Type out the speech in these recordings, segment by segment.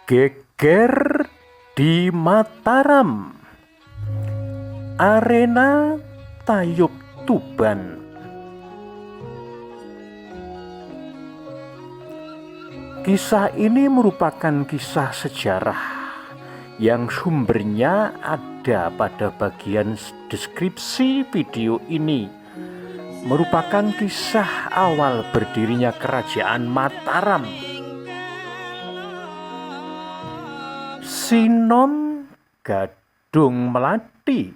Geger di Mataram, Arena Tayub Tuban. Kisah ini merupakan kisah sejarah yang sumbernya ada pada bagian deskripsi video ini. Merupakan kisah awal berdirinya Kerajaan Mataram. Sinom Gadung Melati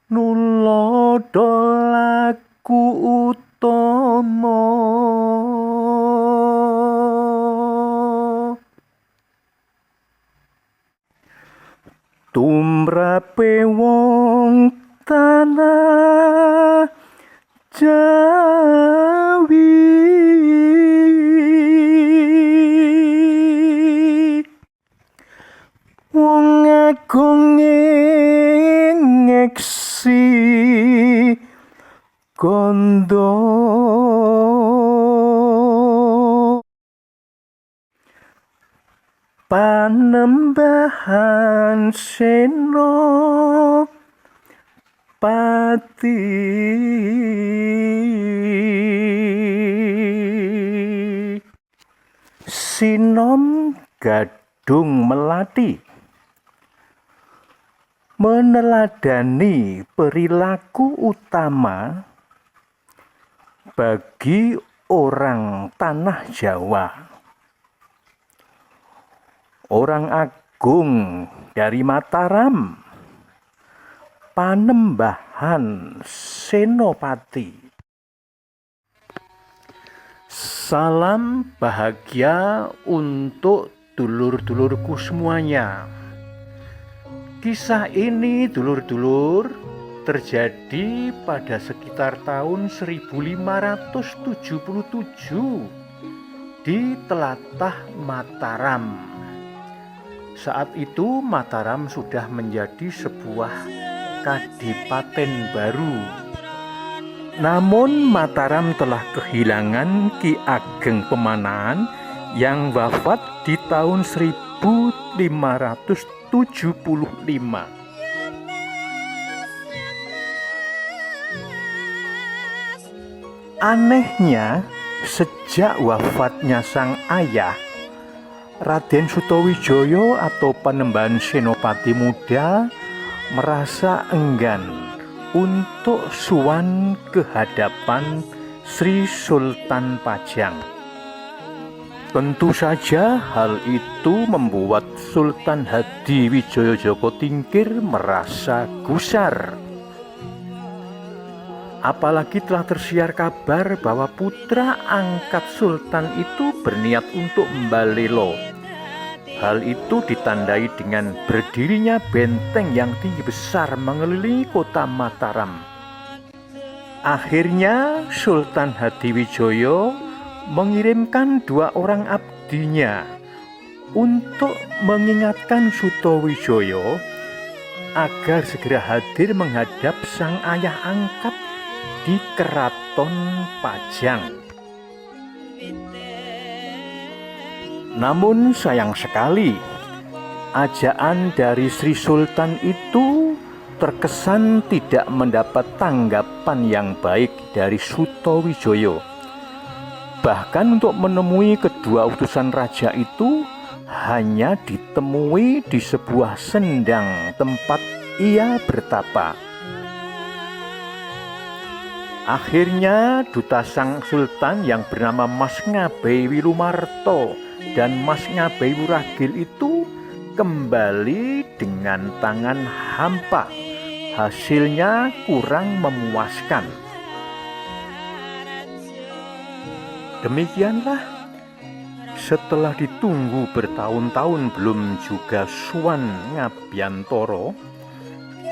Nulodolaku utomo tumrape wong tanah Jawi wong agung ngeksi kondo panembahan seno pati Sinom Gadung Melati meneladani perilaku utama bagi orang tanah Jawa. Orang agung dari Mataram, Panembahan Senopati. Salam bahagia untuk dulur-dulurku semuanya. Kisah ini, dulur-dulur, terjadi pada sekitar tahun 1577 di telatah Mataram. Saat itu Mataram sudah menjadi sebuah kadipaten baru. Namun Mataram telah kehilangan Ki Ageng Pemanahan yang wafat di tahun 1575. Anehnya, sejak wafatnya sang ayah, Raden Sutawijaya atau Panembahan Senopati Muda merasa enggan untuk sowan ke hadapan Sri Sultan Pajang. Tentu saja hal itu membuat Sultan Hadiwijaya Djoko Tingkir merasa gusar. Apalagi telah tersiar kabar bahwa putra angkat Sultan itu berniat untuk mbalelo. Hal itu ditandai dengan berdirinya benteng yang tinggi besar mengelilingi kota Mataram. Akhirnya Sultan Hadiwijaya mengirimkan 2 orang abdinya untuk mengingatkan Sutawijaya agar segera hadir menghadap sang ayah angkat di Keraton Pajang. Namun sayang sekali, ajaan dari Sri Sultan itu terkesan tidak mendapat tanggapan yang baik dari Sutawijaya. Bahkan untuk menemui kedua utusan raja itu hanya ditemui di sebuah sendang tempat ia bertapa. Akhirnya duta sang sultan yang bernama Mas Ngabei Wilumarto dan Mas Ngabei Wuragil itu kembali dengan tangan hampa. Hasilnya kurang memuaskan. Demikianlah, setelah ditunggu bertahun-tahun belum juga sowan Ngabiyantoro,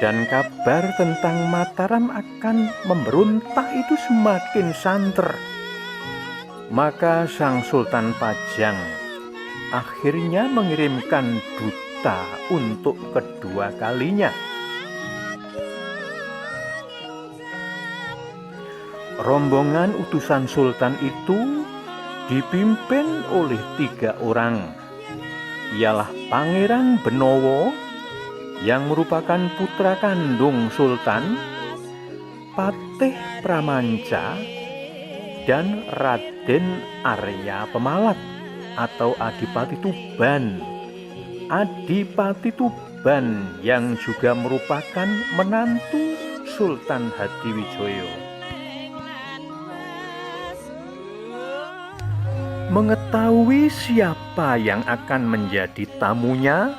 dan kabar tentang Mataram akan memberontak itu semakin santer. Maka sang Sultan Pajang akhirnya mengirimkan duta untuk kedua kalinya. Rombongan utusan sultan itu dipimpin oleh 3 orang, ialah Pangeran Benowo yang merupakan putra kandung Sultan, Patih Pramanca, dan Raden Arya Pemalat atau Adipati Tuban. Adipati Tuban yang juga merupakan menantu Sultan Hadiwijoyo. Mengetahui siapa yang akan menjadi tamunya,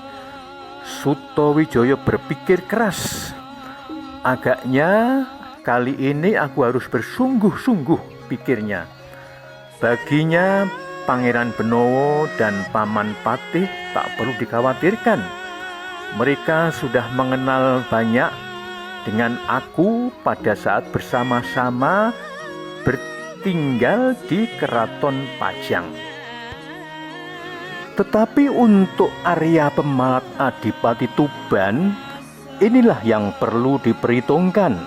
Sutawijaya berpikir keras. Agaknya kali ini aku harus bersungguh-sungguh, pikirnya. Baginya Pangeran Benowo dan Paman Patih tak perlu dikhawatirkan. Mereka sudah mengenal banyak dengan aku pada saat bersama-sama tinggal di Keraton Pajang. Tetapi untuk Arya Pemalat Adipati Tuban, inilah yang perlu diperhitungkan.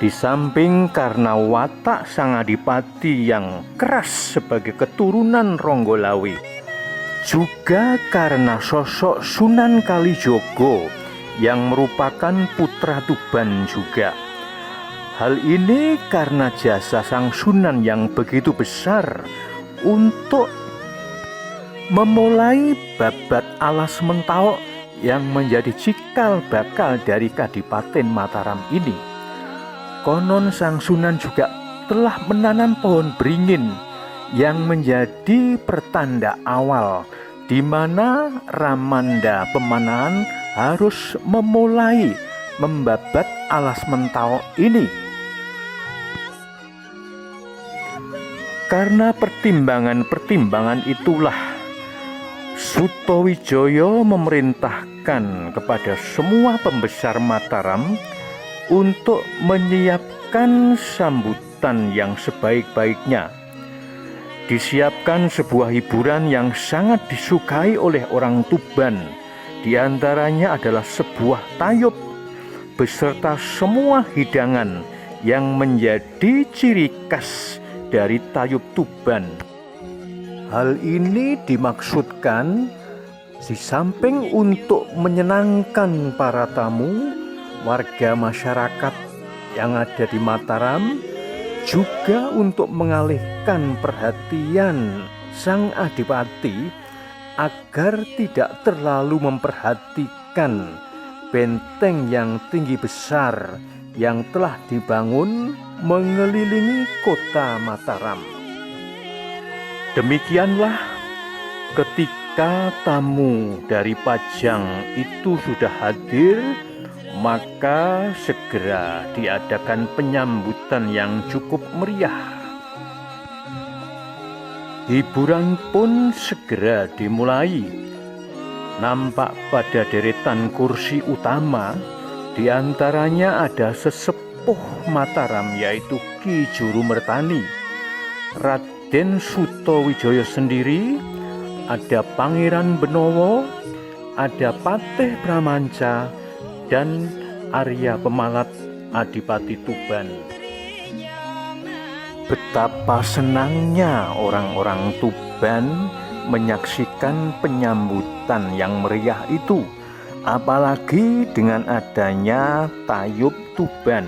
Di samping karena watak sang adipati yang keras sebagai keturunan Ronggolawe, juga karena sosok Sunan Kalijogo yang merupakan putra Tuban juga. Hal ini karena jasa sang Sunan yang begitu besar untuk memulai babat Alas Mentawok yang menjadi cikal bakal dari Kadipaten Mataram ini. Konon sang Sunan juga telah menanam pohon beringin yang menjadi pertanda awal di mana Ramanda Pemanahan harus memulai membabat Alas Mentawok ini. Karena pertimbangan-pertimbangan itulah Sutawijaya memerintahkan kepada semua pembesar Mataram untuk menyiapkan sambutan yang sebaik-baiknya. Disiapkan sebuah hiburan yang sangat disukai oleh orang Tuban. Di antaranya adalah sebuah tayub beserta semua hidangan yang menjadi ciri khas dari tayub Tuban. Hal ini dimaksudkan di samping untuk menyenangkan para tamu, warga masyarakat yang ada di Mataram, juga untuk mengalihkan perhatian sang adipati agar tidak terlalu memperhatikan benteng yang tinggi besar yang telah dibangun mengelilingi kota Mataram. Demikianlah ketika tamu dari Pajang itu sudah hadir, maka segera diadakan penyambutan yang cukup meriah. Hiburan pun segera dimulai. Nampak pada deretan kursi utama, di antaranya ada sesepuh Mataram yaitu Ki Juru Mertani, Raden Sutawijaya sendiri, ada Pangeran Benowo, ada Patih Pramanca, dan Arya Pemalat Adipati Tuban. Betapa senangnya orang-orang Tuban menyaksikan penyambutan yang meriah itu, apalagi dengan adanya tayub Tuban.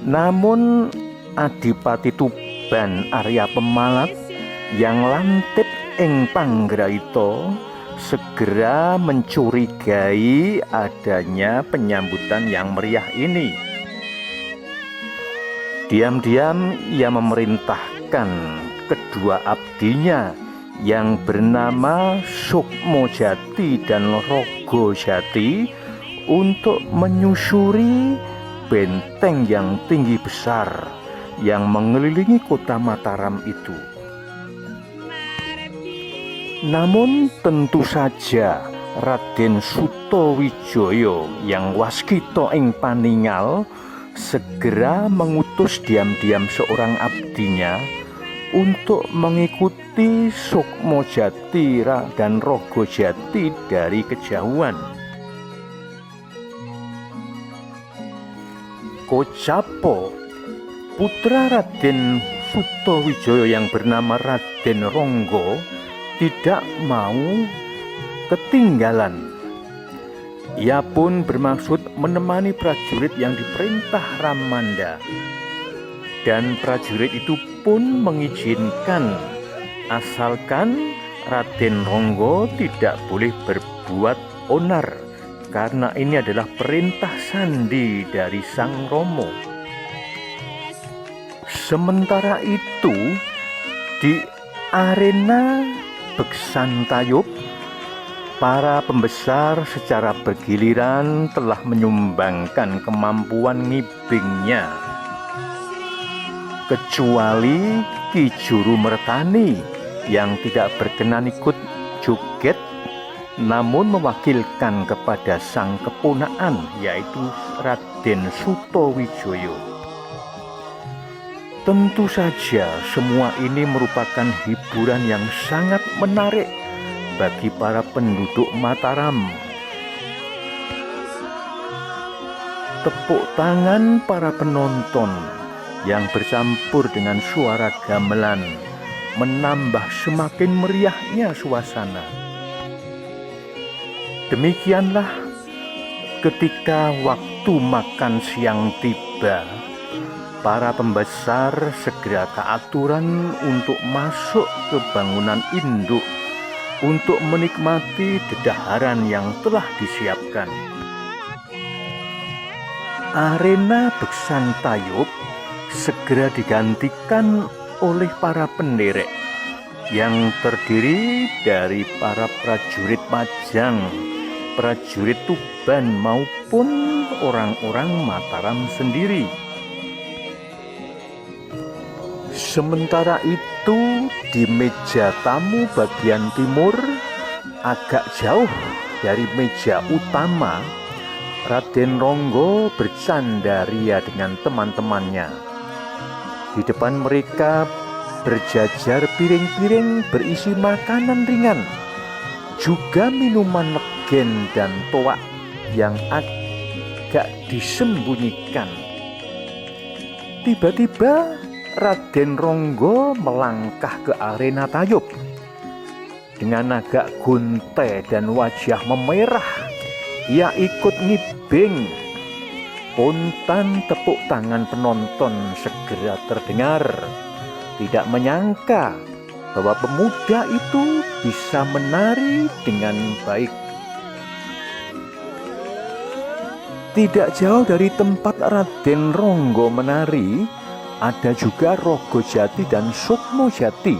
Namun Adipati Tuban Arya Pemalat yang lantip ing panggraita segera mencurigai adanya penyambutan yang meriah ini. Diam-diam ia memerintahkan kedua abdinya yang bernama Sukmojati dan Rogojati untuk menyusuri benteng yang tinggi besar yang mengelilingi kota Mataram itu. Namun tentu saja Raden Sutawijaya yang waskita ing paningal segera mengutus diam-diam seorang abdinya untuk mengikuti Sukmojati dan Rogojati dari kejauhan. Kocapo, putra Raden Sutowijoyo yang bernama Raden Ronggo tidak mau ketinggalan. Ia pun bermaksud menemani prajurit yang diperintah Ramanda, dan prajurit itu pun mengizinkan asalkan Raden Ronggo tidak boleh berbuat onar, karena ini adalah perintah sandi dari Sang Romo. Sementara itu di arena Beksantayub, para pembesar secara bergiliran telah menyumbangkan kemampuan ngibingnya, kecuali Ki Juru Mertani yang tidak berkenan ikut joget, namun mewakilkan kepada sang keponakan, yaitu Raden Sutowijoyo. Tentu saja semua ini merupakan hiburan yang sangat menarik bagi para penduduk Mataram. Tepuk tangan para penonton yang bercampur dengan suara gamelan menambah semakin meriahnya suasana. Demikianlah ketika waktu makan siang tiba, para pembesar segera ke aturan untuk masuk ke bangunan induk untuk menikmati dedaharan yang telah disiapkan. Arena Beksantayub segera digantikan oleh para penderek yang terdiri dari para prajurit Majang, prajurit Tuban maupun orang-orang Mataram sendiri. Sementara itu di meja tamu bagian timur, agak jauh dari meja utama, Raden Ronggo bercandaria dengan teman-temannya. Di depan mereka berjajar piring-piring berisi makanan ringan, juga minuman legen dan toak yang agak disembunyikan. Tiba-tiba Raden Ronggo melangkah ke arena tayub. Dengan agak gunte dan wajah memerah, ia ikut ngibing. Spontan tepuk tangan penonton segera terdengar. Tidak menyangka bahwa pemuda itu bisa menari dengan baik. Tidak jauh dari tempat Raden Ronggo menari, ada juga Rogojati dan Sukmojati.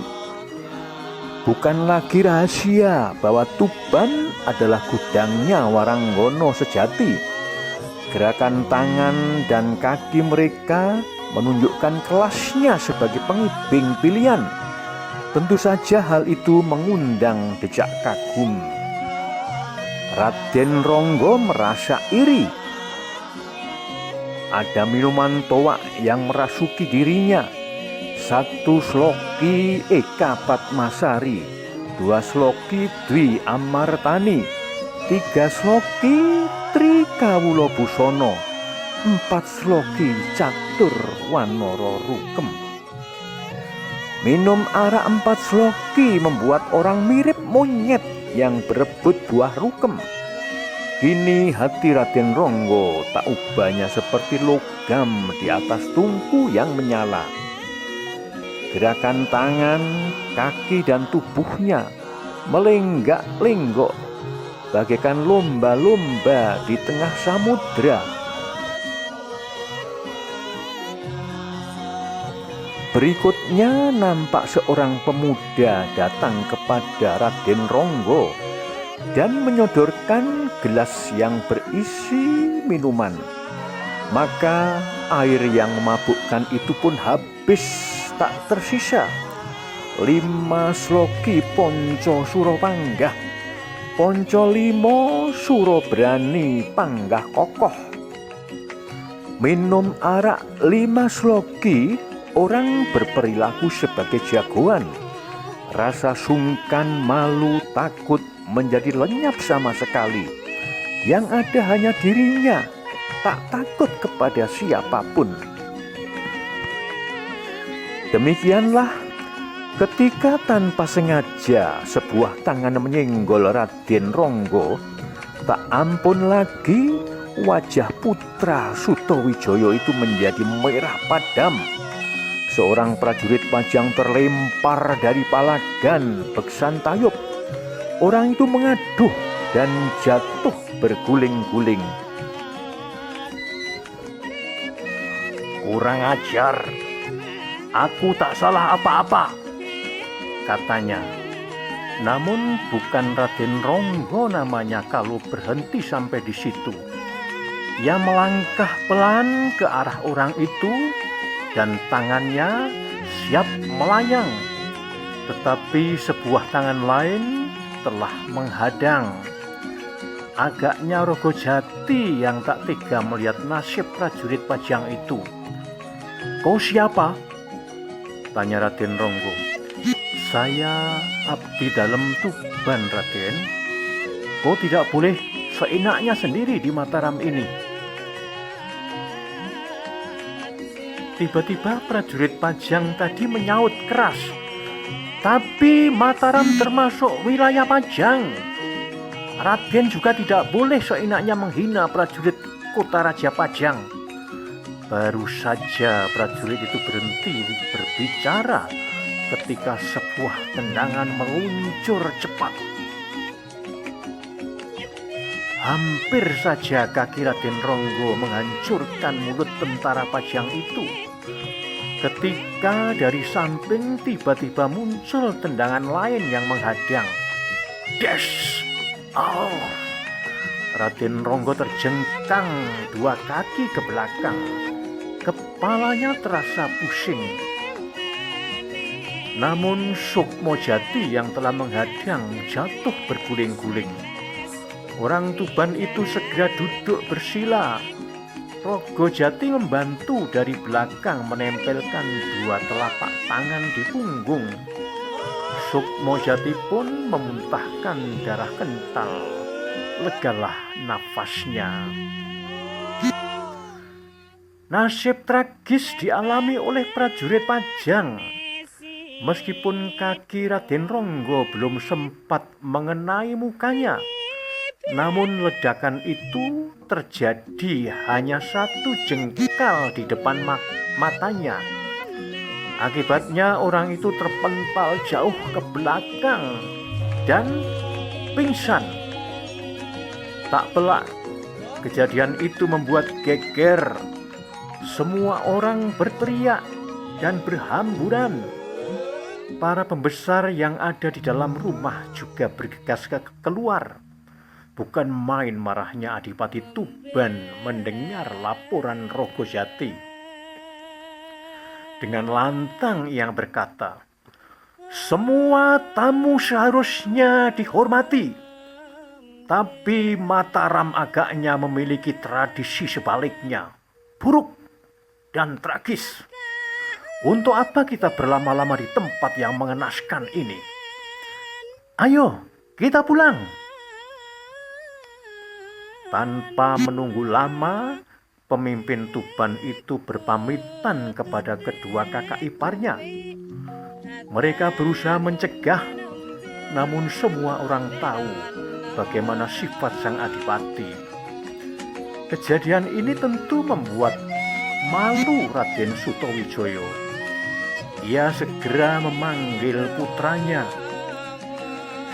Bukan lagi rahasia bahwa Tuban adalah gudangnya Waranggono sejati. Gerakan tangan dan kaki mereka menunjukkan kelasnya sebagai pengibing pilihan. Tentu saja hal itu mengundang decak kagum. Raden Ronggo merasa iri. Ada minuman toak yang merasuki dirinya. 1 sloki Eka Padmasari, 2 sloki Dwi Amartani, 3 sloki Tri Kawulo Busono, 4 sloki Catur Wanoro Rukem. Minum arak 4 sloki membuat orang mirip monyet yang berebut buah rukem. Kini hati Raden Ronggo tak ubahnya seperti logam di atas tungku yang menyala. Gerakan tangan, kaki dan tubuhnya melenggak-lenggok bagaikan lomba-lomba di tengah samudra. Berikutnya nampak seorang pemuda datang kepada Raden Ronggo dan menyodorkan gelas yang berisi minuman. Maka air yang memabukkan itu pun habis tak tersisa. 5 sloki Ponco Suro Panggah, Ponco 5 Suro Berani Panggah Kokoh. Minum arak 5 sloki, orang berperilaku sebagai jagoan. Rasa sungkan, malu, takut menjadi lenyap sama sekali. Yang ada hanya dirinya, tak takut kepada siapapun. Demikianlah ketika tanpa sengaja sebuah tangan menyenggol Raden Ronggo, tak ampun lagi wajah putra Sutawijaya itu menjadi merah padam. Seorang prajurit Pajang terlempar dari palagan Beksan Tayub. Orang itu mengaduh dan jatuh berguling-guling. "Kurang ajar, aku tak salah apa-apa," katanya. Namun bukan Raden Ronggo namanya kalau berhenti sampai di situ. Ia melangkah pelan ke arah orang itu dan tangannya siap melayang. Tetapi sebuah tangan lain telah menghadang. Agaknya Rogojati yang tak tega melihat nasib prajurit Pajang itu. "Kau siapa?" tanya Raden Ronggo. "Saya abdi dalam Tuban, Raden. Kau tidak boleh seenaknya sendiri di Mataram ini." Tiba-tiba prajurit Pajang tadi menyaut keras, "Tapi Mataram termasuk wilayah Pajang. Raden juga tidak boleh seenaknya menghina prajurit kota Raja Pajang." Baru saja prajurit itu berhenti berbicara ketika sebuah tendangan meluncur cepat. Hampir saja kaki Raden Ronggo menghancurkan mulut tentara Pajang itu. Ketika dari samping tiba-tiba muncul tendangan lain yang menghadang. Des! Oh! Raden Ronggo terjengkang dua kaki ke belakang. Kepalanya terasa pusing. Namun Sukmojati yang telah menghadang jatuh berguling-guling. Orang Tuban itu segera duduk bersila. Rogojati membantu dari belakang menempelkan dua telapak tangan di punggung. Sukmojati pun memuntahkan darah kental. Legalah nafasnya. Nasib tragis dialami oleh prajurit Pajang. Meskipun kaki Raden Ronggo belum sempat mengenai mukanya, namun ledakan itu terjadi hanya satu jengkal di depan matanya. Akibatnya orang itu terpental jauh ke belakang dan pingsan. Tak pelak, kejadian itu membuat geger. Semua orang berteriak dan berhamburan. Para pembesar yang ada di dalam rumah juga bergegas keluar. Bukan main marahnya Adipati Tuban mendengar laporan Rogojati. Dengan lantang ia berkata, "Semua tamu seharusnya dihormati. Tapi Mataram agaknya memiliki tradisi sebaliknya, buruk dan tragis. Untuk apa kita berlama-lama di tempat yang mengenaskan ini? Ayo, kita pulang." Tanpa menunggu lama, pemimpin Tuban itu berpamitan kepada kedua kakak iparnya. Mereka berusaha mencegah, namun semua orang tahu bagaimana sifat sang adipati. Kejadian ini tentu membuat malu Raden Sutawijaya. Ia segera memanggil putranya.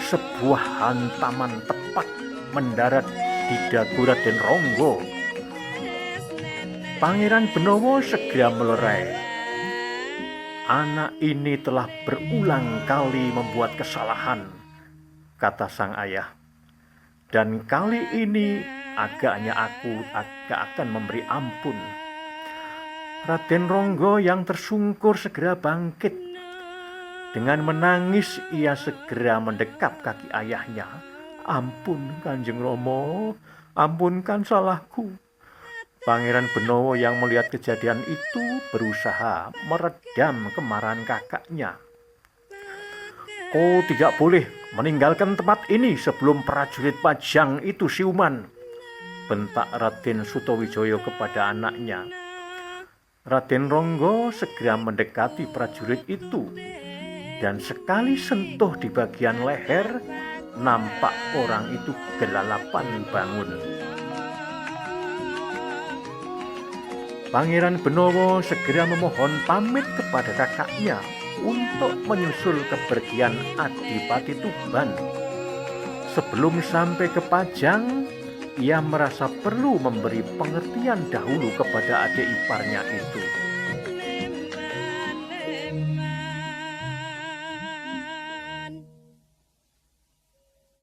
Sebuah hantaman tepat mendarat di dagu Raden Ronggo. Pangeran Benowo segera melerai. "Anak ini telah berulang kali membuat kesalahan," kata sang ayah. "Dan kali ini agaknya aku akan memberi ampun." Raden Ronggo yang tersungkur segera bangkit. Dengan menangis ia segera mendekap kaki ayahnya. "Ampun Kanjeng Rama, ampunkan salahku." Pangeran Benowo yang melihat kejadian itu berusaha meredam kemarahan kakaknya. "Kau tidak boleh meninggalkan tempat ini sebelum prajurit Pajang itu siuman," bentak Raden Sutawijaya kepada anaknya. Raden Ronggo segera mendekati prajurit itu, dan sekali sentuh di bagian leher, nampak orang itu gelalapan bangun. Pangeran Benowo segera memohon pamit kepada kakaknya untuk menyusul kepergian Adipati Tuban. Sebelum sampai ke Pajang, ia merasa perlu memberi pengertian dahulu kepada adik iparnya itu.